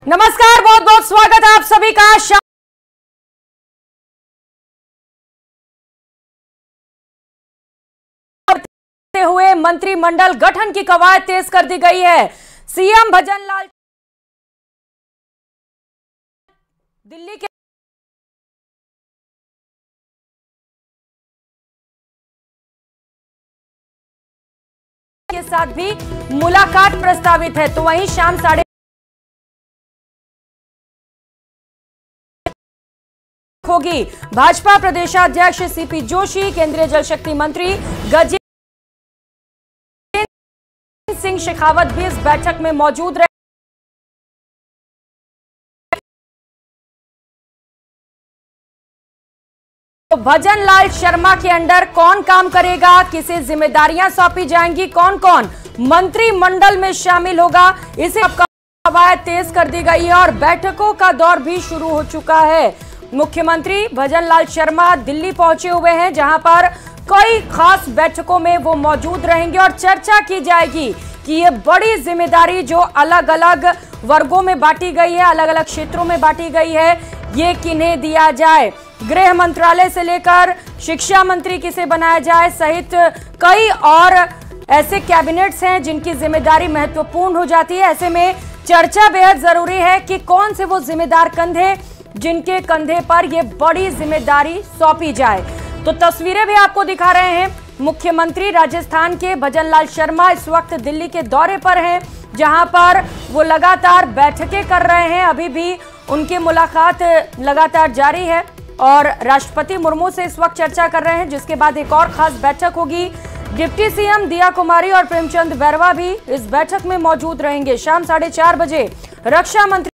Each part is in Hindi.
नमस्कार, बहुत बहुत स्वागत है आप सभी का। हुए मंत्रिमंडल गठन की कवायद तेज कर दी गई है। सीएम भजनलाल दिल्ली के साथ भी मुलाकात प्रस्तावित है, तो वहीं शाम 5:30 होगी। भाजपा प्रदेशाध्यक्ष सीपी जोशी, केंद्रीय जल शक्ति मंत्री गजेंद्र सिंह शेखावत भी इस बैठक में मौजूद रहे। तो भजनलाल शर्मा के अंडर कौन काम करेगा, किसे जिम्मेदारियां सौंपी जाएंगी, कौन कौन मंत्रिमंडल में शामिल होगा, इसे अब कवायद तेज कर दी गई है और बैठकों का दौर भी शुरू हो चुका है। मुख्यमंत्री भजनलाल शर्मा दिल्ली पहुंचे हुए हैं, जहां पर कई खास बैठकों में वो मौजूद रहेंगे और चर्चा की जाएगी कि ये बड़ी जिम्मेदारी जो अलग अलग वर्गों में बांटी गई है, अलग अलग क्षेत्रों में बांटी गई है, ये किन्हें दिया जाए। गृह मंत्रालय से लेकर शिक्षा मंत्री किसे बनाया जाए सहित कई और ऐसे कैबिनेट्स हैं जिनकी जिम्मेदारी महत्वपूर्ण हो जाती है। ऐसे में चर्चा बेहद जरूरी है कि कौन से वो जिम्मेदार कंधे जिनके कंधे पर ये बड़ी जिम्मेदारी सौंपी जाए। तो तस्वीरें भी आपको दिखा रहे हैं। मुख्यमंत्री राजस्थान के भजनलाल शर्मा इस वक्त दिल्ली के दौरे पर हैं, जहां पर वो लगातार बैठकें कर रहे हैं। अभी भी उनकी मुलाकात लगातार जारी है और राष्ट्रपति मुर्मू से इस वक्त चर्चा कर रहे हैं, जिसके बाद एक और खास बैठक होगी। डिप्टी सीएम दिया कुमारी और प्रेमचंद बैरवा भी इस बैठक में मौजूद रहेंगे। शाम 4:30 बजे रक्षा मंत्री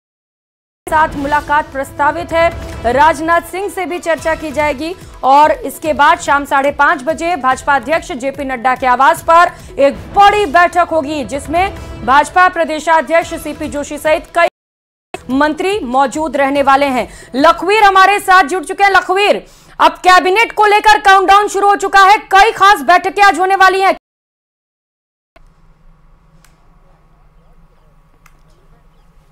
के साथ मुलाकात प्रस्तावित है। राजनाथ सिंह से भी चर्चा की जाएगी और इसके बाद शाम 5:30 बजे भाजपा अध्यक्ष जेपी नड्डा के आवास पर एक बड़ी बैठक होगी, जिसमें भाजपा प्रदेशाध्यक्ष सीपी जोशी सहित कई मंत्री मौजूद रहने वाले हैं। लखवीर हमारे साथ जुड़ चुके हैं। लखवीर, अब कैबिनेट को लेकर काउंटडाउन शुरू हो चुका है, कई खास बैठकें आज होने वाली हैं।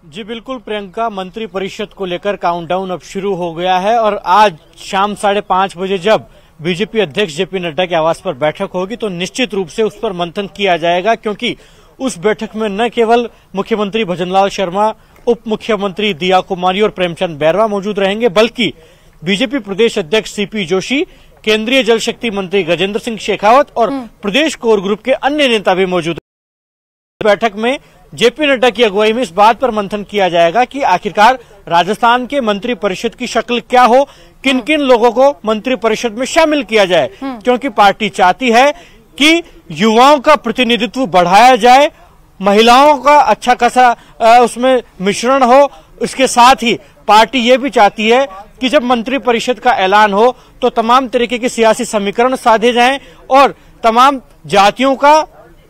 जी बिल्कुल प्रियंका, मंत्री परिषद को लेकर काउंटडाउन अब शुरू हो गया है और आज शाम 5:30 बजे जब बीजेपी अध्यक्ष जेपी नड्डा के आवास पर बैठक होगी तो निश्चित रूप से उस पर मंथन किया जाएगा, क्योंकि उस बैठक में न केवल मुख्यमंत्री भजनलाल शर्मा, उप मुख्यमंत्री दिया कुमारी और प्रेमचंद बैरवा मौजूद रहेंगे, बल्कि बीजेपी प्रदेश अध्यक्ष सीपी जोशी, केंद्रीय जल शक्ति मंत्री गजेंद्र सिंह शेखावत और प्रदेश कोर ग्रुप के अन्य नेता भी मौजूद हैं। बैठक में जेपी नड्डा की अगुवाई में इस बात पर मंथन किया जाएगा कि आखिरकार राजस्थान के मंत्री परिषद की शक्ल क्या हो, किन किन लोगों को मंत्री परिषद में शामिल किया जाए, क्योंकि पार्टी चाहती है कि युवाओं का प्रतिनिधित्व बढ़ाया जाए, महिलाओं का अच्छा खासा उसमें मिश्रण हो। इसके साथ ही पार्टी ये भी चाहती है कि जब मंत्री परिषद का ऐलान हो तो तमाम तरीके के सियासी समीकरण साधे जाएं और तमाम जातियों का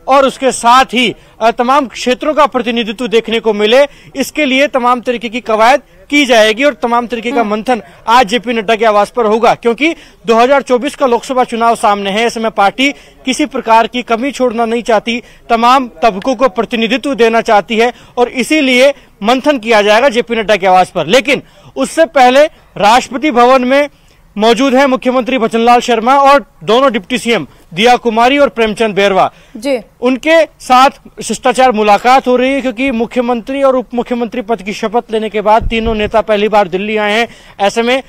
और उसके साथ ही तमाम क्षेत्रों का प्रतिनिधित्व देखने को मिले। इसके लिए तमाम तरीके की कवायद की जाएगी और तमाम तरीके का मंथन आज जेपी नड्डा के आवास पर होगा, क्योंकि 2024 का लोकसभा चुनाव सामने है। इसमें पार्टी किसी प्रकार की कमी छोड़ना नहीं चाहती, तमाम तबकों को प्रतिनिधित्व देना चाहती है और इसीलिए मंथन किया जाएगा जेपी नड्डा के आवास पर। लेकिन उससे पहले राष्ट्रपति भवन में मौजूद है मुख्यमंत्री भजनलाल शर्मा और दोनों डिप्टी सीएम दिया कुमारी और प्रेमचंद बैरवा जी। उनके साथ शिष्टाचार मुलाकात हो रही है, क्योंकि मुख्यमंत्री और उप मुख्यमंत्री पद की शपथ लेने के बाद तीनों नेता पहली बार दिल्ली आए हैं। ऐसे में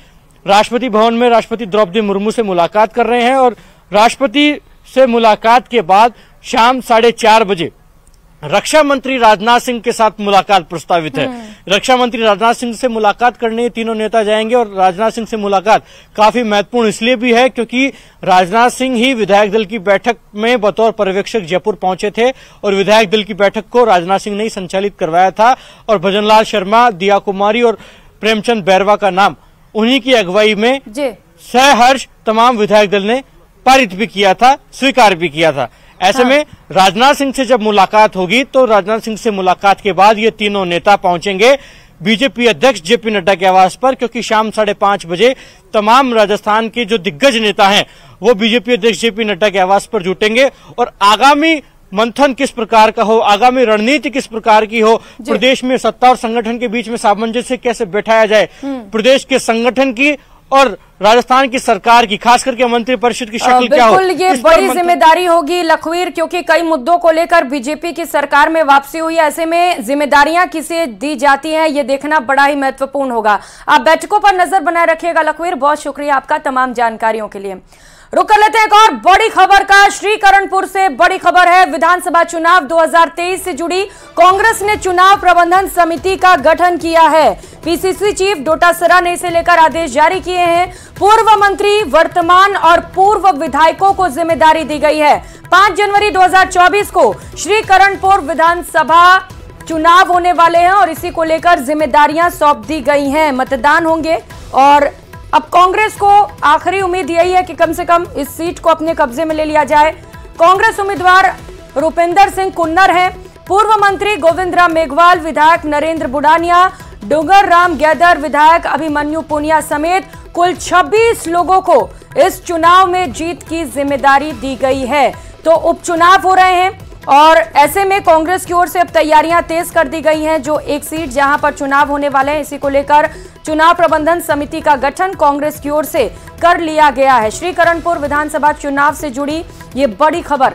राष्ट्रपति भवन में राष्ट्रपति द्रौपदी मुर्मू से मुलाकात कर रहे हैं और राष्ट्रपति से मुलाकात के बाद शाम 4:30 बजे रक्षा मंत्री राजनाथ सिंह के साथ मुलाकात प्रस्तावित है। रक्षा मंत्री राजनाथ सिंह से मुलाकात करने तीनों नेता जाएंगे और राजनाथ सिंह से मुलाकात काफी महत्वपूर्ण इसलिए भी है क्योंकि राजनाथ सिंह ही विधायक दल की बैठक में बतौर पर्यवेक्षक जयपुर पहुंचे थे और विधायक दल की बैठक को राजनाथ सिंह ने ही संचालित करवाया था और भजनलाल शर्मा, दिया कुमारी और प्रेमचंद बैरवा का नाम उन्हीं की अगुवाई में सहर्ष तमाम विधायक दल ने पारित भी किया था, स्वीकार भी किया था। ऐसे में राजनाथ सिंह से जब मुलाकात होगी तो राजनाथ सिंह से मुलाकात के बाद ये तीनों नेता पहुंचेंगे बीजेपी अध्यक्ष जेपी नड्डा के आवास पर, क्योंकि शाम 5:30 बजे तमाम राजस्थान के जो दिग्गज नेता हैं वो बीजेपी अध्यक्ष जेपी नड्डा के आवास पर जुटेंगे और आगामी मंथन किस प्रकार का हो, आगामी रणनीति किस प्रकार की हो, प्रदेश में सत्ता और संगठन के बीच में सामंजस्य कैसे बैठाया जाए, प्रदेश के संगठन की और राजस्थान की सरकार की, खास करके मंत्रिपरिषद की शक्ल क्या हो। बिल्कुल, ये बड़ी जिम्मेदारी होगी लखवीर, क्योंकि कई मुद्दों को लेकर बीजेपी की सरकार में वापसी हुई है। ऐसे में जिम्मेदारियां किसे दी जाती हैं, ये देखना बड़ा ही महत्वपूर्ण होगा। आप बैठकों पर नजर बनाए रखिएगा लखवीर। बहुत शुक्रिया आपका तमाम जानकारियों के लिए। रुक कर लेते हैं एक और बड़ी खबर का। श्रीकरणपुर से बड़ी खबर है, विधानसभा चुनाव 2023 से जुड़ी कांग्रेस ने चुनाव प्रबंधन समिति का गठन किया है। पीसीसी चीफ डोटासरा ने इसे लेकर आदेश जारी किए हैं। पूर्व मंत्री, वर्तमान और पूर्व विधायकों को जिम्मेदारी दी गई है। 5 जनवरी 2024 को श्रीकरणपुर विधानसभा चुनाव होने वाले हैं और इसी को लेकर जिम्मेदारियां सौंप दी गई हैं। मतदान होंगे और अब कांग्रेस को आखिरी उम्मीद यही है कि कम से कम इस सीट को अपने कब्जे में ले लिया जाए। कांग्रेस उम्मीदवार रुपिंदर सिंह कुन्नर हैं, पूर्व मंत्री गोविंद राम मेघवाल, विधायक नरेंद्र बुडानिया, डुंगर राम गैदर, विधायक अभिमन्यु पुनिया समेत कुल 26 लोगों को इस चुनाव में जीत की जिम्मेदारी दी गई है। तो उपचुनाव हो रहे हैं और ऐसे में कांग्रेस की ओर से अब तैयारियां तेज कर दी गई हैं। जो एक सीट जहां पर चुनाव होने वाले हैं, इसी को लेकर चुनाव प्रबंधन समिति का गठन कांग्रेस की ओर से कर लिया गया है। श्रीकरणपुर विधानसभा चुनाव से जुड़ी ये बड़ी खबर।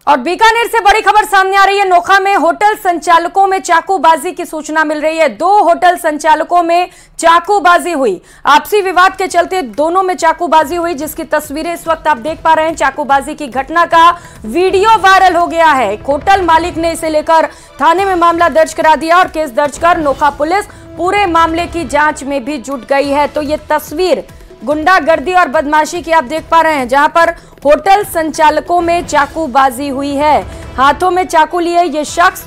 और बीकानेर से बड़ी खबर सामने आ रही है। नोखा में होटल संचालकों में चाकूबाजी की सूचना मिल रही है। 2 होटल संचालकों में चाकूबाजी हुई। आपसी विवाद के चलते दोनों में चाकूबाजी हुई, जिसकी तस्वीरें इस वक्त आप देख पा रहे हैं। चाकूबाजी की घटना का वीडियो वायरल हो गया है। होटल मालिक ने इसे लेकर थाने में मामला दर्ज करा दिया और केस दर्ज कर नोखा पुलिस पूरे मामले की जांच में भी जुट गई है। तो ये तस्वीर गुंडागर्दी और बदमाशी की आप देख पा रहे हैं, जहां पर होटल संचालकों में चाकूबाजी हुई है। हाथों में चाकू लिए ये शख्स,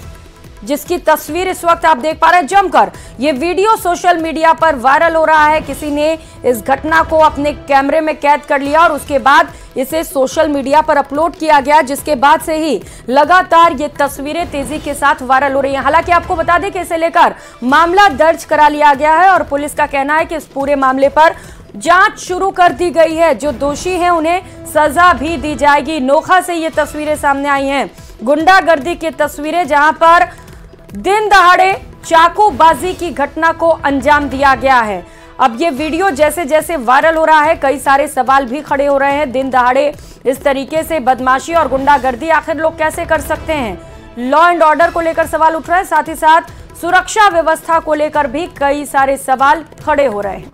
जिसकी तस्वीर इस वक्त आप देख पा रहे हैं जमकर। ये वीडियो सोशल मीडिया पर वायरल हो रहा है। किसी ने इस घटना को अपने कैमरे में कैद कर लिया और उसके बाद इसे सोशल मीडिया पर अपलोड किया गया, जिसके बाद से ही लगातार ये तस्वीरें तेजी के साथ वायरल हो रही हैं। हालांकि आपको बता दें कि इसे लेकर मामला दर्ज करा लिया गया है और पुलिस का कहना है कि इस पूरे मामले पर जांच शुरू कर दी गई है। जो दोषी हैं उन्हें सजा भी दी जाएगी। नोखा से ये तस्वीरें सामने आई हैं, गुंडागर्दी की तस्वीरें, जहां पर दिन दहाड़े चाकूबाजी की घटना को अंजाम दिया गया है। अब ये वीडियो जैसे जैसे वायरल हो रहा है, कई सारे सवाल भी खड़े हो रहे हैं। दिन दहाड़े इस तरीके से बदमाशी और गुंडागर्दी आखिर लोग कैसे कर सकते हैं? लॉ एंड ऑर्डर को लेकर सवाल उठ रहे हैं, साथ ही साथ सुरक्षा व्यवस्था को लेकर भी कई सारे सवाल खड़े हो रहे हैं।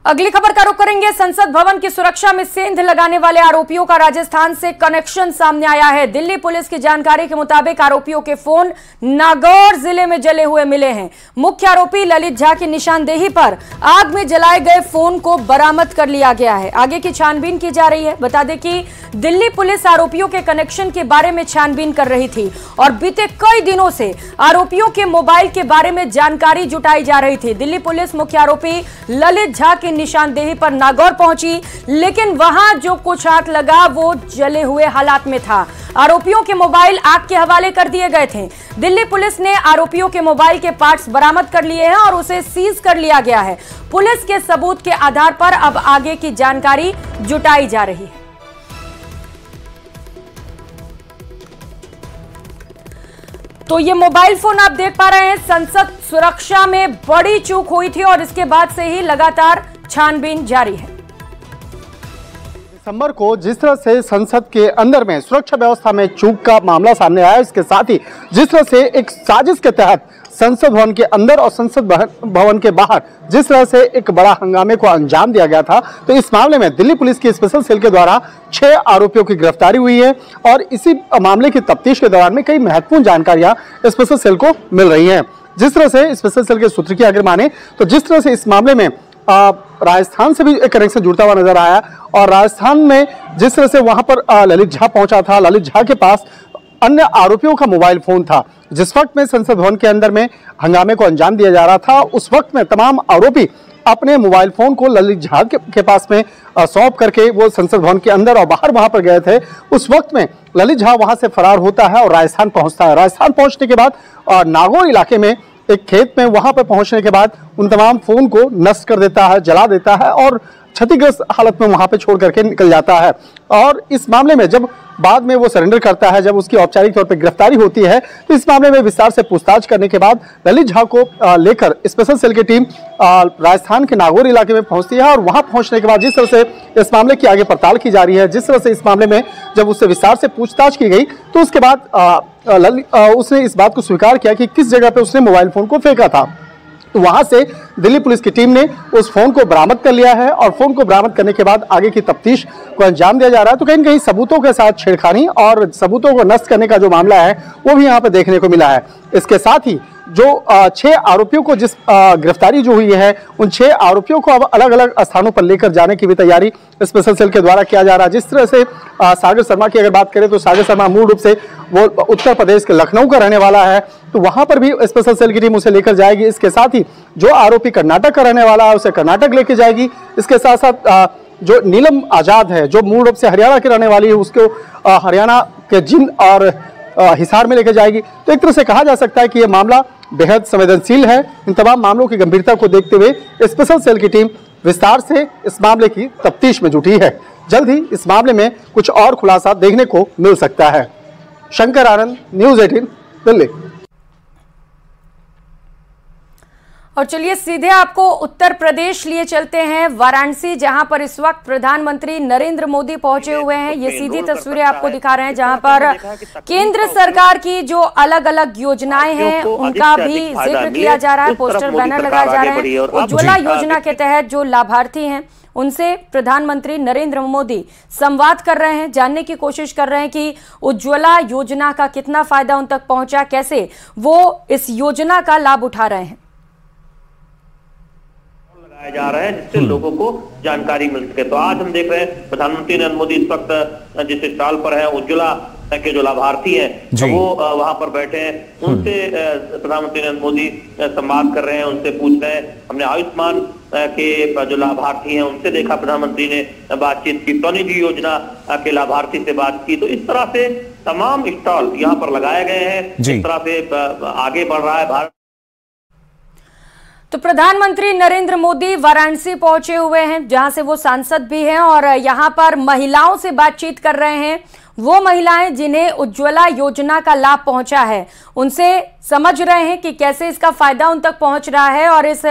अगली खबर का रुख करेंगे। संसद भवन की सुरक्षा में सेंध लगाने वाले आरोपियों का राजस्थान से कनेक्शन सामने आया है। दिल्ली पुलिस की जानकारी के मुताबिक आरोपियों के फोन नागौर जिले में जले हुए मिले हैं। मुख्य आरोपी ललित झा की निशानदेही पर आग में जलाए गए फोन को बरामद कर लिया गया है। आगे की छानबीन की जा रही है। बता दें कि दिल्ली पुलिस आरोपियों के कनेक्शन के बारे में छानबीन कर रही थी और बीते कई दिनों से आरोपियों के मोबाइल के बारे में जानकारी जुटाई जा रही थी। दिल्ली पुलिस मुख्य आरोपी ललित झा की निशानदेही पर नागौर पहुंची, लेकिन वहां जो कुछ हाथ लगा वो जले हुए हालात में था। आरोपियों के मोबाइल आग के हवाले कर दिए गए थे। दिल्ली पुलिस ने आरोपियों के मोबाइल के पार्ट्स बरामद कर लिए हैं और उसे सीज कर लिया गया है। पुलिस के सबूत के आधार पर अब आगे की जानकारी जुटाई जा रही है। तो ये मोबाइल फोन आप देख पा रहे हैं। संसद सुरक्षा में बड़ी चूक हुई थी और इसके बाद से ही लगातार छानबीन जारी है। दिसंबर को जिस तरह से संसद के अंदर में सुरक्षा व्यवस्था में चूक का मामला सामने आया, इसके साथ ही जिस तरह से एक साजिश के तहत संसद भवन के अंदर और संसद भवन के बाहर जिस तरह से एक बड़ा हंगामे को अंजाम दिया गया था, तो इस मामले में दिल्ली पुलिस की स्पेशल सेल के द्वारा 6 आरोपियों की गिरफ्तारी हुई है और इसी मामले की तफ्तीश के दौरान में कई महत्वपूर्ण जानकारियां स्पेशल सेल को मिल रही हैं। जिस तरह से स्पेशल सेल के सूत्र की अगर माने तो जिस तरह से इस मामले में राजस्थान से भी एक कनेक्शन जुड़ता हुआ नजर आया और राजस्थान में जिस तरह से वहां पर ललित झा पहुंचा था, ललित झा के पास अन्य आरोपियों का मोबाइल फोन था। जिस वक्त में संसद भवन के अंदर में हंगामे को अंजाम दिया जा रहा था, उस वक्त में तमाम आरोपी अपने मोबाइल फोन को ललित झा के पास में सौंप करके वो संसद भवन के अंदर और बाहर वहां पर गए थे। उस वक्त में ललित झा वहां से फरार होता है और राजस्थान पहुंचता है। राजस्थान पहुंचने के बाद नागौर इलाके में एक खेत में वहां पर पहुंचने के बाद उन तमाम फोन को नष्ट कर देता है, जला देता है और क्षतिग्रस्त हालत में वहां पे छोड़ करके निकल जाता है। और इस मामले में जब बाद में वो सरेंडर करता है, जब उसकी औपचारिक तौर पर गिरफ्तारी होती है, तो इस मामले में विस्तार से पूछताछ करने के बाद ललित झा को लेकर स्पेशल सेल की टीम राजस्थान के नागौर इलाके में पहुंचती है। और वहां पहुंचने के बाद जिस तरह से इस मामले की आगे पड़ताल की जा रही है, जिस तरह से इस मामले में जब उससे विस्तार से पूछताछ की गई, तो उसके बाद उसने इस बात को स्वीकार किया कि किस जगह पे उसने मोबाइल फोन को फेंका था। तो वहां से दिल्ली पुलिस की टीम ने उस फोन को बरामद कर लिया है और फोन को बरामद करने के बाद आगे की तफ्तीश को अंजाम दिया जा रहा है। तो कहीं न कहीं सबूतों के साथ छेड़खानी और सबूतों को नष्ट करने का जो मामला है वो भी यहाँ पे देखने को मिला है। इसके साथ ही जो 6 आरोपियों को जिस गिरफ्तारी जो हुई है, उन 6 आरोपियों को अब अलग अलग स्थानों पर लेकर जाने की भी तैयारी स्पेशल सेल के द्वारा किया जा रहा है। जिस तरह से सागर शर्मा की अगर बात करें तो सागर शर्मा मूल रूप से वो उत्तर प्रदेश के लखनऊ का रहने वाला है, तो वहां पर भी स्पेशल सेल की टीम उसे लेकर जाएगी। इसके साथ ही जो आरोपी कर्नाटक का रहने वाला है उसे कर्नाटक लेके जाएगी। इसके साथ साथ जो नीलम आजाद है, जो मूल रूप से हरियाणा की रहने वाली है, उसको हरियाणा के जिंद और हिसार में लेकर जाएगी। तो एक तरह से कहा जा सकता है कि यह मामला बेहद संवेदनशील है। इन तमाम मामलों की गंभीरता को देखते हुए स्पेशल सेल की टीम विस्तार से इस मामले की तफ्तीश में जुटी है। जल्द ही इस मामले में कुछ और खुलासा देखने को मिल सकता है। शंकर आनंद, न्यूज़ 18, दिल्ली। और चलिए सीधे आपको उत्तर प्रदेश लिए चलते हैं, वाराणसी, जहां पर इस वक्त प्रधानमंत्री नरेंद्र मोदी पहुंचे हुए हैं। ये सीधी तस्वीरें आपको दिखा रहे हैं जहां पर केंद्र सरकार की जो अलग अलग योजनाएं हैं उनका भी जिक्र किया जा रहा है, पोस्टर बैनर लगाए जा रहे हैं। उज्ज्वला योजना के तहत जो लाभार्थी हैं उनसे प्रधानमंत्री नरेंद्र मोदी संवाद कर रहे हैं, जानने की कोशिश कर रहे हैं कि उज्ज्वला योजना का कितना फायदा उन तक पहुंचा, कैसे वो इस योजना का लाभ उठा रहे हैं जा रहे हैं, जिससे लोगों को जानकारी मिल सके। तो आज हम देख रहे हैं प्रधानमंत्री नरेंद्र मोदी इस वक्त जिस स्टॉल पर है, उज्ज्वला के जो लाभार्थी हैं तो वो वहां पर बैठे हैं, उनसे प्रधानमंत्री नरेंद्र मोदी संवाद कर रहे हैं, उनसे पूछ रहे हैं। हमने आयुष्मान के जो लाभार्थी हैं उनसे देखा, प्रधानमंत्री ने बातचीत की, स्वनिधि योजना के लाभार्थी से बात की। तो इस तरह से तमाम स्टॉल यहाँ पर लगाए गए हैं, इस तरह से आगे बढ़ रहा है भारत। तो प्रधानमंत्री नरेंद्र मोदी वाराणसी पहुंचे हुए हैं, जहां से वो सांसद भी हैं और यहां पर महिलाओं से बातचीत कर रहे हैं। वो महिलाएं जिन्हें उज्ज्वला योजना का लाभ पहुंचा है, उनसे समझ रहे हैं कि कैसे इसका फायदा उन तक पहुंच रहा है और इस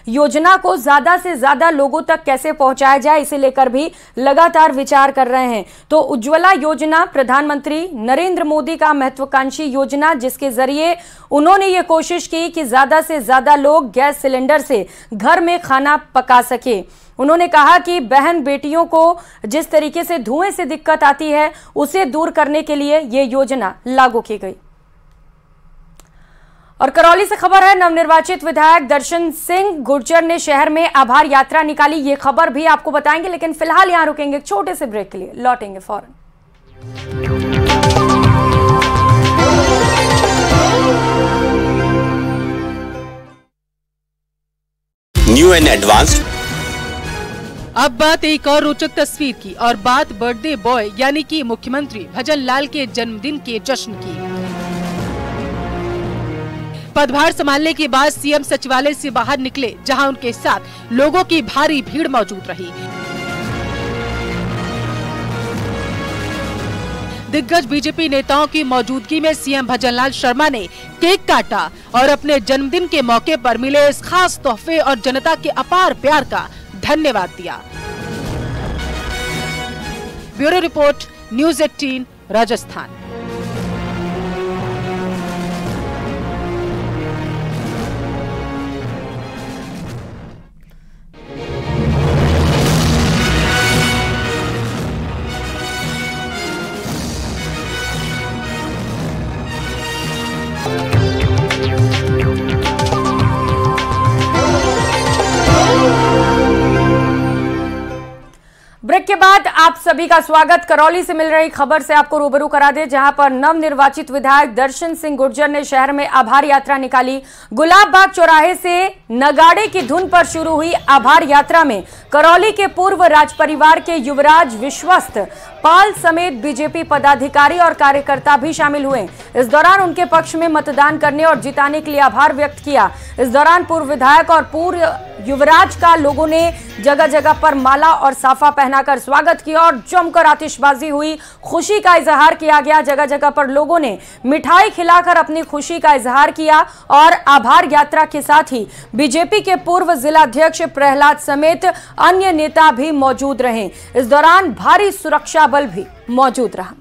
योजना को ज्यादा से ज्यादा लोगों तक कैसे पहुंचाया जाए, इसे लेकर भी लगातार विचार कर रहे हैं। तो उज्ज्वला योजना प्रधानमंत्री नरेंद्र मोदी का महत्वाकांक्षी योजना, जिसके जरिए उन्होंने ये कोशिश की कि ज्यादा से ज्यादा लोग गैस सिलेंडर से घर में खाना पका सके। उन्होंने कहा कि बहन बेटियों को जिस तरीके से धुएं से दिक्कत आती है उसे दूर करने के लिए ये योजना लागू की गई। और करौली से खबर है, नवनिर्वाचित विधायक दर्शन सिंह गुर्जर ने शहर में आभार यात्रा निकाली। ये खबर भी आपको बताएंगे, लेकिन फिलहाल यहां रुकेंगे एक छोटे से ब्रेक के लिए, लौटेंगे फौरन। New and advanced. अब बात एक और रोचक तस्वीर की, और बात बर्थडे बॉय यानी कि मुख्यमंत्री भजन लाल के जन्मदिन के जश्न की। पदभार संभालने के बाद सीएम सचिवालय से बाहर निकले, जहां उनके साथ लोगों की भारी भीड़ मौजूद रही। दिग्गज बीजेपी नेताओं की मौजूदगी में सीएम भजन लाल शर्मा ने केक काटा और अपने जन्मदिन के मौके पर मिले इस खास तोहफे और जनता के अपार प्यार का धन्यवाद दिया। Bureau report, news 18, Rajasthan. Break के बाद आप सभी का स्वागत। करौली से मिल रही खबर से आपको रूबरू करा दे, जहां पर नवनिर्वाचित विधायक दर्शन सिंह गुर्जर ने शहर में आभार यात्रा निकाली। गुलाब बाग चौराहे से नगाड़े की धुन पर शुरू हुई आभार यात्रा में करौली के पूर्व राज परिवार के युवराज विश्वस्त पाल समेत बीजेपी पदाधिकारी और कार्यकर्ता भी शामिल हुए। इस दौरान उनके पक्ष में मतदान करने और जिताने के लिए आभार व्यक्त किया। इस दौरान पूर्व विधायक और पूर्व युवराज का लोगों ने जगह जगह पर माला और साफा पहनाकर स्वागत किया और जमकर आतिशबाजी हुई, खुशी का इजहार किया गया। जगह जगह पर लोगों ने मिठाई खिलाकर अपनी खुशी का इजहार किया और आभार यात्रा के साथ ही बीजेपी के पूर्व जिलाध्यक्ष प्रहलाद समेत अन्य नेता भी मौजूद रहे। इस दौरान भारी सुरक्षा बल भी मौजूद रहा।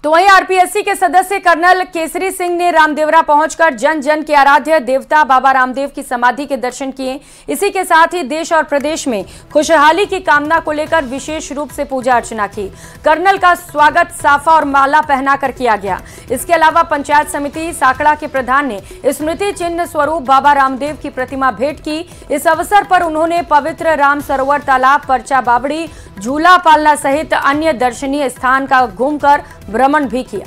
तो वहीं आरपीएससी के सदस्य कर्नल केसरी सिंह ने रामदेवरा पहुंचकर जन जन के आराध्य देवता बाबा रामदेव की समाधि के दर्शन किए। इसी के साथ ही देश और प्रदेश में खुशहाली की कामना को लेकर विशेष रूप से पूजा अर्चना की। कर्नल का स्वागत साफा और माला पहनाकर किया गया। इसके अलावा पंचायत समिति साकड़ा के प्रधान ने स्मृति चिन्ह स्वरूप बाबा रामदेव की प्रतिमा भेंट की। इस अवसर पर उन्होंने पवित्र राम सरोवर तालाब, पर्चा बावड़ी, झूला पालना सहित अन्य दर्शनीय स्थान का घूमकर भ्रमण भी किया।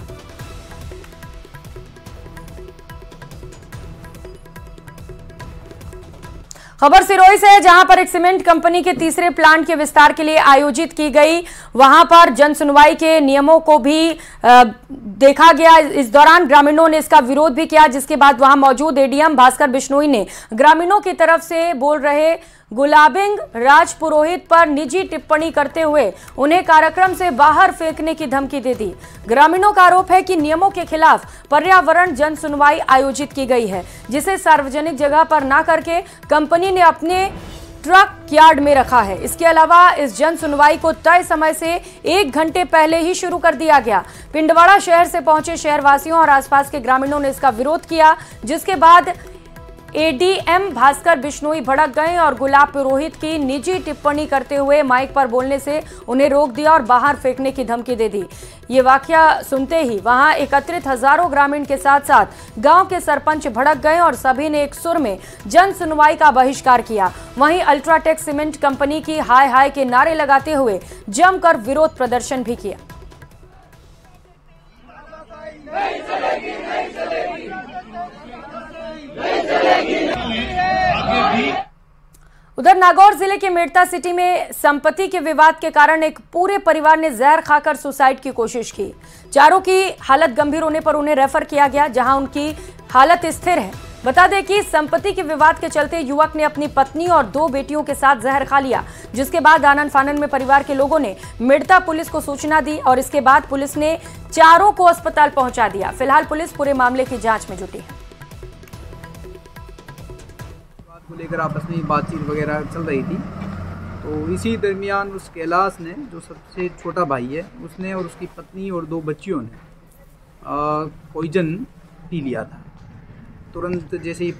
खबर सिरोही से है, जहां पर एक सीमेंट कंपनी के तीसरे प्लांट के विस्तार के लिए आयोजित की गई, वहां पर जन सुनवाई के नियमों को भी देखा गया। इस दौरान ग्रामीणों ने इसका विरोध भी किया, जिसके बाद वहां मौजूद एडीएम भास्कर बिश्नोई ने ग्रामीणों की तरफ से बोल रहे गुलाबिंग राज पुरोहित पर निजी टिप्पणी करते हुए उन्हें कार्यक्रम से बाहर फेंकने की धमकी दे दी। ग्रामीणों का आरोप है कि नियमों के खिलाफ पर्यावरण जन सुनवाई आयोजित की गई है, जिसे सार्वजनिक जगह पर ना करके कंपनी ने अपने ट्रक यार्ड में रखा है। इसके अलावा इस जन सुनवाई को तय समय से 1 घंटे पहले ही शुरू कर दिया गया। पिंडवाड़ा शहर से पहुंचे शहरवासियों और आसपास के ग्रामीणों ने इसका विरोध किया, जिसके बाद एडीएम भास्कर बिश्नोई भड़क गए और गुलाब पुरोहित की निजी टिप्पणी करते हुए माइक पर बोलने से उन्हें रोक दिया और बाहर फेंकने की धमकी दे दी। ये वाकया सुनते ही वहां एकत्रित हजारों ग्रामीण के साथ साथ गांव के सरपंच भड़क गए और सभी ने एक सुर में जन सुनवाई का बहिष्कार किया। वहीं अल्ट्राटेक सीमेंट कंपनी की हाय हाय के नारे लगाते हुए जमकर विरोध प्रदर्शन भी किया। उधर नागौर जिले के मेड़ता सिटी में संपत्ति के विवाद के कारण एक पूरे परिवार ने जहर खाकर सुसाइड की कोशिश की। चारों की हालत गंभीर होने पर उन्हें रेफर किया गया, जहां उनकी हालत स्थिर है। बता दें कि संपत्ति के विवाद के चलते युवक ने अपनी पत्नी और 2 बेटियों के साथ जहर खा लिया, जिसके बाद आनन फानन में परिवार के लोगों ने मेड़ता पुलिस को सूचना दी और इसके बाद पुलिस ने चारों को अस्पताल पहुंचा दिया। फिलहाल पुलिस पूरे मामले की जांच में जुटी है। को लेकर आपस में बातचीत वगैरह चल रही थी, तो इसी दरमियान उस कैलाश ने, जो सबसे छोटा भाई है, उसने और उसकी पत्नी और 2 बच्चियों ने पॉइजन पी लिया था। तुरंत जैसे ही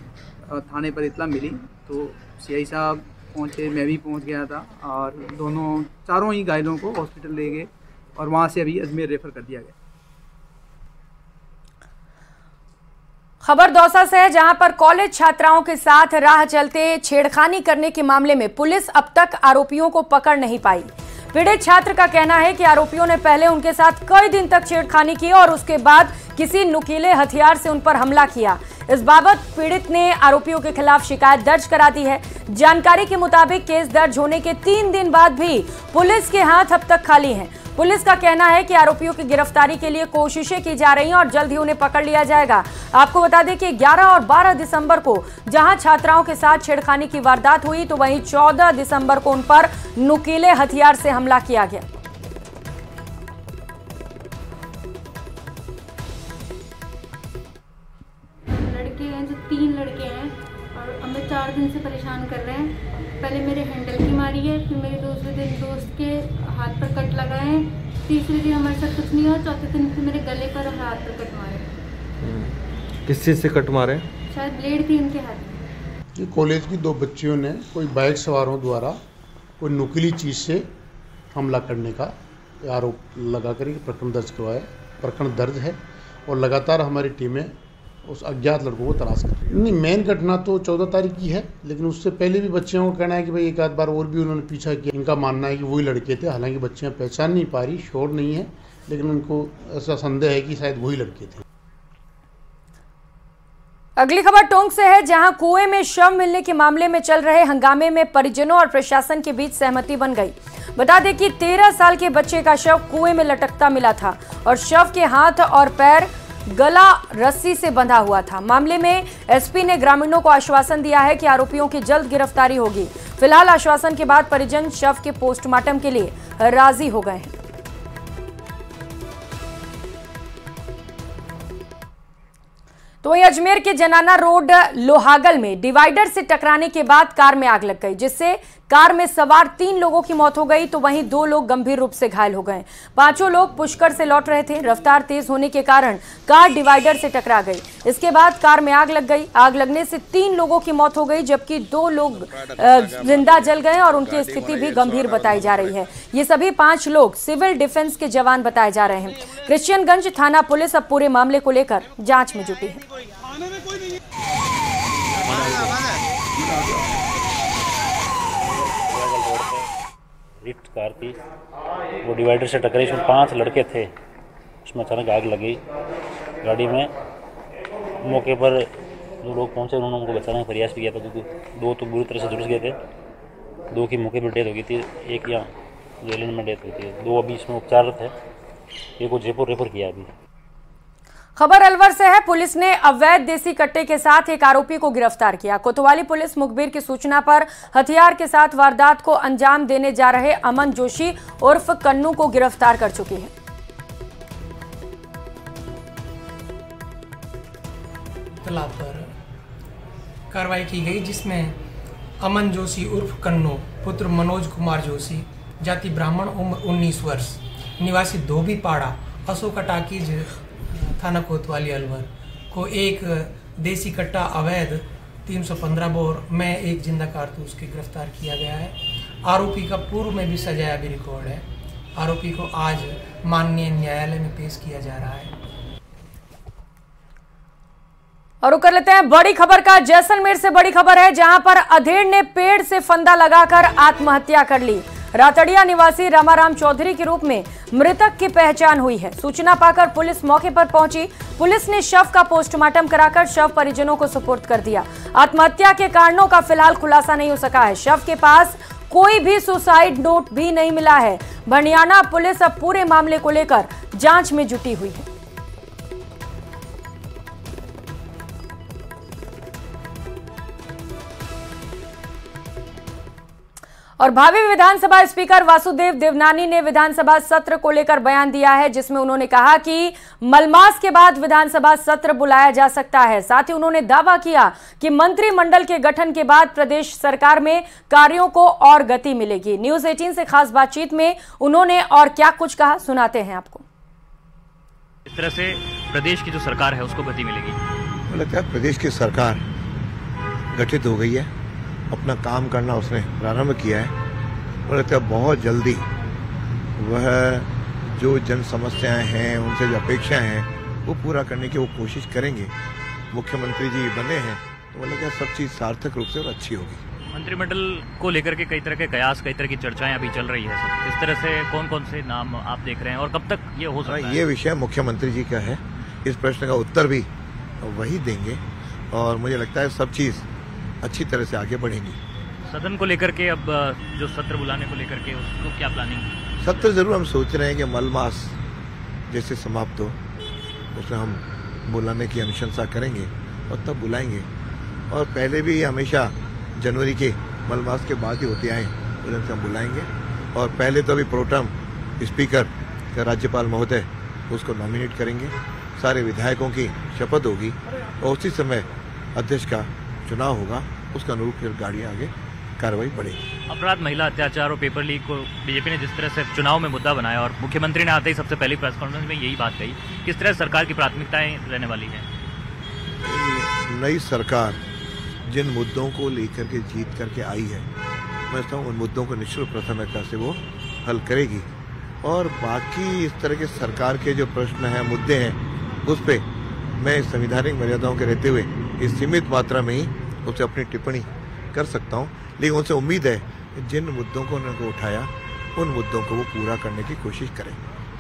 थाने पर इत्तला मिली तो सीआई साहब पहुँचे, मैं भी पहुँच गया था और चारों ही घायलों को हॉस्पिटल ले गए और वहाँ से अभी अजमेर रेफर कर दिया गया। खबर दौसा से है, जहां पर कॉलेज छात्राओं के साथ राह चलते छेड़खानी करने के मामले में पुलिस अब तक आरोपियों को पकड़ नहीं पाई। पीड़ित छात्र का कहना है कि आरोपियों ने पहले उनके साथ कई दिन तक छेड़खानी की और उसके बाद किसी नुकीले हथियार से उन पर हमला किया। इस बाबत पीड़ित ने आरोपियों के खिलाफ शिकायत दर्ज करा दी है। जानकारी के मुताबिक केस दर्ज होने के 3 दिन बाद भी पुलिस के हाथ अब तक खाली हैं। पुलिस का कहना है कि आरोपियों की गिरफ्तारी के लिए कोशिशें की जा रही हैं और जल्द ही उन्हें पकड़ लिया जाएगा। आपको बता दें कि 11 और 12 दिसंबर को जहां छात्राओं के साथ छेड़खानी की वारदात हुई, तो वहीं 14 दिसंबर को उन पर नुकीले हथियार से हमला किया गया। लड़के हैं जो 3 लड़के हैं और हमें 4 दिन से परेशान कर रहे हैं। पहले मेरे हैंडल की मारी है, फिर मेरे दूसरे दिन दोस्त के हाथ पर कट लगा है, तीसरे दिन हमारे साथ कुछ नहीं हुआ, चौथे दिन फिर मेरे गले पर और हाथ पर कट मारे। किस चीज़ से कट मारे? शायद ब्लेड थी उनके हाथ में। ये कॉलेज की 2 बच्चियों ने कोई बाइक सवारों द्वारा कोई नुकीली चीज़ से हमला करने का आरोप लगा कर प्रकरण दर्ज करवाया। प्रकरण दर्ज है और लगातार हमारी टीमें उस अज्ञात लड़कों को तलाश कर रही है। नहीं, मेन घटना तो 14 तारीख की है, लेकिन उससे पहले भी बच्चियों का कहना है कि भाई एक आध बार और भी उन्होंने पीछा किया। इनका मानना है कि वही लड़के थे, हालांकि बच्चियां पहचान नहीं पा रही, श्योर नहीं है, लेकिन उनको ऐसा संदेह है कि शायद वही लड़के थे। अगली खबर टोंक से है, जहां कुएं में शव मिलने के मामले में चल रहे हंगामे में परिजनों और प्रशासन के बीच सहमति बन गई। बता दें कि 13 साल के बच्चे का शव कुएं में लटकता मिला था और शव के हाथ और पैर गला रस्सी से बंधा हुआ था। मामले में एसपी ने ग्रामीणों को आश्वासन दिया है कि आरोपियों की जल्द गिरफ्तारी होगी। फिलहाल आश्वासन के बाद परिजन शव के पोस्टमार्टम के लिए राजी हो गए हैं। तो वहीं अजमेर के जनाना रोड लोहागल में डिवाइडर से टकराने के बाद कार में आग लग गई, जिससे कार में सवार 3 लोगों की मौत हो गई तो वहीं 2 लोग गंभीर रूप से घायल हो गए। 5 लोग पुष्कर से लौट रहे थे। रफ्तार तेज होने के कारण कार डिवाइडर से टकरा गई। इसके बाद कार में आग लग गई। आग लगने से 3 लोगों की मौत हो गई, जबकि 2 लोग जिंदा जल गए और उनकी स्थिति भी गंभीर बताई जा रही है। ये सभी 5 लोग सिविल डिफेंस के जवान बताए जा रहे हैं। क्रिश्चियनगंज थाना पुलिस अब पूरे मामले को लेकर जांच में जुटी है। रिक्ट कार थी, वो डिवाइडर से टकराई। उसमें 5 लड़के थे। उसमें अचानक आग लगी गाड़ी में। मौके पर जो लोग पहुंचे उन्होंने उनको बचाने का प्रयास भी किया था, क्योंकि 2 तो बुरी तरह से झुलस गए थे। 2 की मौके पर डेथ हो गई थी, एक यहाँ जेलन में डेथ हुई थी। 2 अभी इसमें उपचाररत है। एक को जयपुर रेफर किया अभी। खबर अलवर से है। पुलिस ने अवैध देसी कट्टे के साथ एक आरोपी को गिरफ्तार किया। कोतवाली पुलिस मुखबिर की सूचना पर हथियार के साथ वारदात को अंजाम देने जा रहे अमन जोशी उर्फ कन्नू को गिरफ्तार कर चुकी है। इत्तला पर कार्रवाई की गई, जिसमें अमन जोशी उर्फ कन्नू पुत्र मनोज कुमार जोशी, जाति ब्राह्मण, उम्र 19 वर्ष, निवासी धोबीपाड़ा, अशोक टाकीज, थाना कोतवाली अलवर को एक देसी कट्टा अवैध 315 बोर में एक जिंदा कारतूस की गिरफ्तार किया गया है। आरोपी का पूर्व में भी सजाया भी रिकॉर्ड है। आरोपी को आज माननीय न्यायालय में पेश किया जा रहा है। और कर लेते हैं बड़ी खबर का। जैसलमेर से बड़ी खबर है, जहां पर अधेड़ ने पेड़ से फंदा लगाकर आत्महत्या कर ली। रातड़िया निवासी रामाराम चौधरी के रूप में मृतक की पहचान हुई है। सूचना पाकर पुलिस मौके पर पहुंची। पुलिस ने शव का पोस्टमार्टम कराकर शव परिजनों को सुपुर्द कर दिया। आत्महत्या के कारणों का फिलहाल खुलासा नहीं हो सका है। शव के पास कोई भी सुसाइड नोट भी नहीं मिला है। बनियाना पुलिस अब पूरे मामले को लेकर जांच में जुटी हुई है। और भावी विधानसभा स्पीकर वासुदेव देवनानी ने विधानसभा सत्र को लेकर बयान दिया है, जिसमें उन्होंने कहा कि मलमास के बाद विधानसभा सत्र बुलाया जा सकता है। साथ ही उन्होंने दावा किया कि मंत्रिमंडल के गठन के बाद प्रदेश सरकार में कार्यों को और गति मिलेगी। न्यूज 18 से खास बातचीत में उन्होंने और क्या कुछ कहा, सुनाते हैं आपको। इस तरह से प्रदेश की जो सरकार है उसको गति मिलेगी। मुझे लगता है प्रदेश की सरकार गठित हो गई है, अपना काम करना उसने प्रारंभ किया है। मुझे लगता है बहुत जल्दी वह जो जन समस्याएं हैं, उनसे जो अपेक्षाएं हैं, वो पूरा करने की वो कोशिश करेंगे। मुख्यमंत्री जी बने हैं तो मुझे लगता है सब चीज़ सार्थक रूप से और अच्छी होगी। मंत्रिमंडल को लेकर के कई तरह के कयास, कई तरह की चर्चाएं अभी चल रही है सर। इस तरह से कौन कौन से नाम आप देख रहे हैं और कब तक ये हो सकता है? ये विषय मुख्यमंत्री जी का है। इस प्रश्न का उत्तर भी वही देंगे और मुझे लगता है सब चीज़ अच्छी तरह से आगे बढ़ेंगी। सदन को लेकर के अब जो सत्र बुलाने को लेकर के उसको क्या प्लानिंग? सत्र जरूर हम सोच रहे हैं कि मलमास जैसे समाप्त हो उसमें हम बुलाने की अनुशंसा करेंगे और तब बुलाएंगे। और पहले भी हमेशा जनवरी के मलमास के बाद ही होते आए, उधर से हम बुलाएंगे। और पहले तो अभी प्रोटेम स्पीकर का राज्यपाल महोदय उसको नॉमिनेट करेंगे, सारे विधायकों की शपथ होगी और उसी समय अध्यक्ष का चुनाव होगा। उसका अनुरूप फिर गाड़ी आगे कार्रवाई बढ़ेगी। अपराध, महिला अत्याचार और पेपर लीक को बीजेपी ने जिस तरह से चुनाव में मुद्दा बनाया और मुख्यमंत्री ने आते ही सबसे पहली प्रेस कॉन्फ्रेंस में यही बात कही, किस तरह सरकार की प्राथमिकताएं रहने वाली हैं? नई सरकार जिन मुद्दों को लेकर के जीत करके आई है, मैं समझता हूँ उन मुद्दों को निश्चित प्राथमिकता से वो हल करेगी। और बाकी इस तरह के सरकार के जो प्रश्न हैं, मुद्दे हैं, उस पर मैं संवैधानिक मर्यादाओं के रहते हुए इस सीमित मात्रा में ही उनसे अपनी टिप्पणी कर सकता हूं। लेकिन उनसे उम्मीद है कि जिन मुद्दों को उन्होंने उठाया उन मुद्दों को वो पूरा करने की कोशिश करें।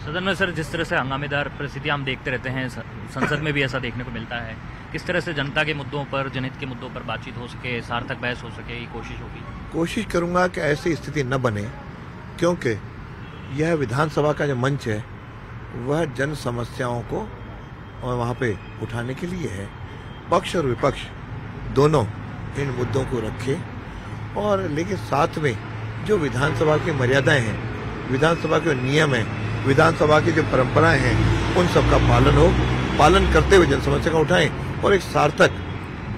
सदन में सर जिस तरह से हंगामेदार परिस्थितियां हम देखते रहते हैं, संसद में भी ऐसा देखने को मिलता है, किस तरह से जनता के मुद्दों पर, जनहित के मुद्दों पर बातचीत हो सके, सार्थक बहस हो सके, ये कोशिश होगी? कोशिश करूंगा कि ऐसी स्थिति न बने, क्योंकि यह विधानसभा का जो मंच है वह जन समस्याओं को और वहाँ पे उठाने के लिए है। पक्ष और विपक्ष दोनों इन मुद्दों को रखें और लेकिन साथ में जो विधानसभा की मर्यादाएं हैं, विधानसभा के नियम हैं, विधानसभा की जो परंपराएं हैं, उन सब का पालन करते हुए जन समस्या का उठाएं और एक सार्थक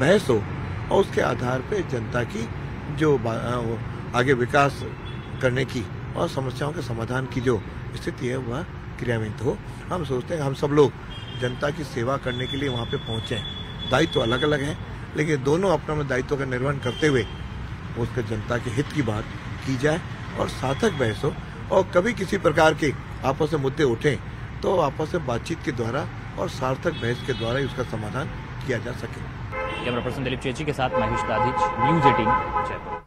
बहस हो और उसके आधार पे जनता की जो आगे विकास करने की और समस्याओं के समाधान की जो स्थिति है वह क्रियान्वित हो। हम सोचते हैं हम सब लोग जनता की सेवा करने के लिए वहाँ पे पहुँचे। दायित्व तो अलग अलग है, लेकिन दोनों अपना दायित्व का निर्वहन करते हुए उसके जनता के हित की बात की जाए और सार्थक बहस हो और कभी किसी प्रकार के आपस में मुद्दे उठें तो आपस में बातचीत के द्वारा और सार्थक बहस के द्वारा ही उसका समाधान किया जा सके। कैमरा पर्सन दिलीप चेची के साथ महेश दाधिच, न्यूज़ 18 जयपुर।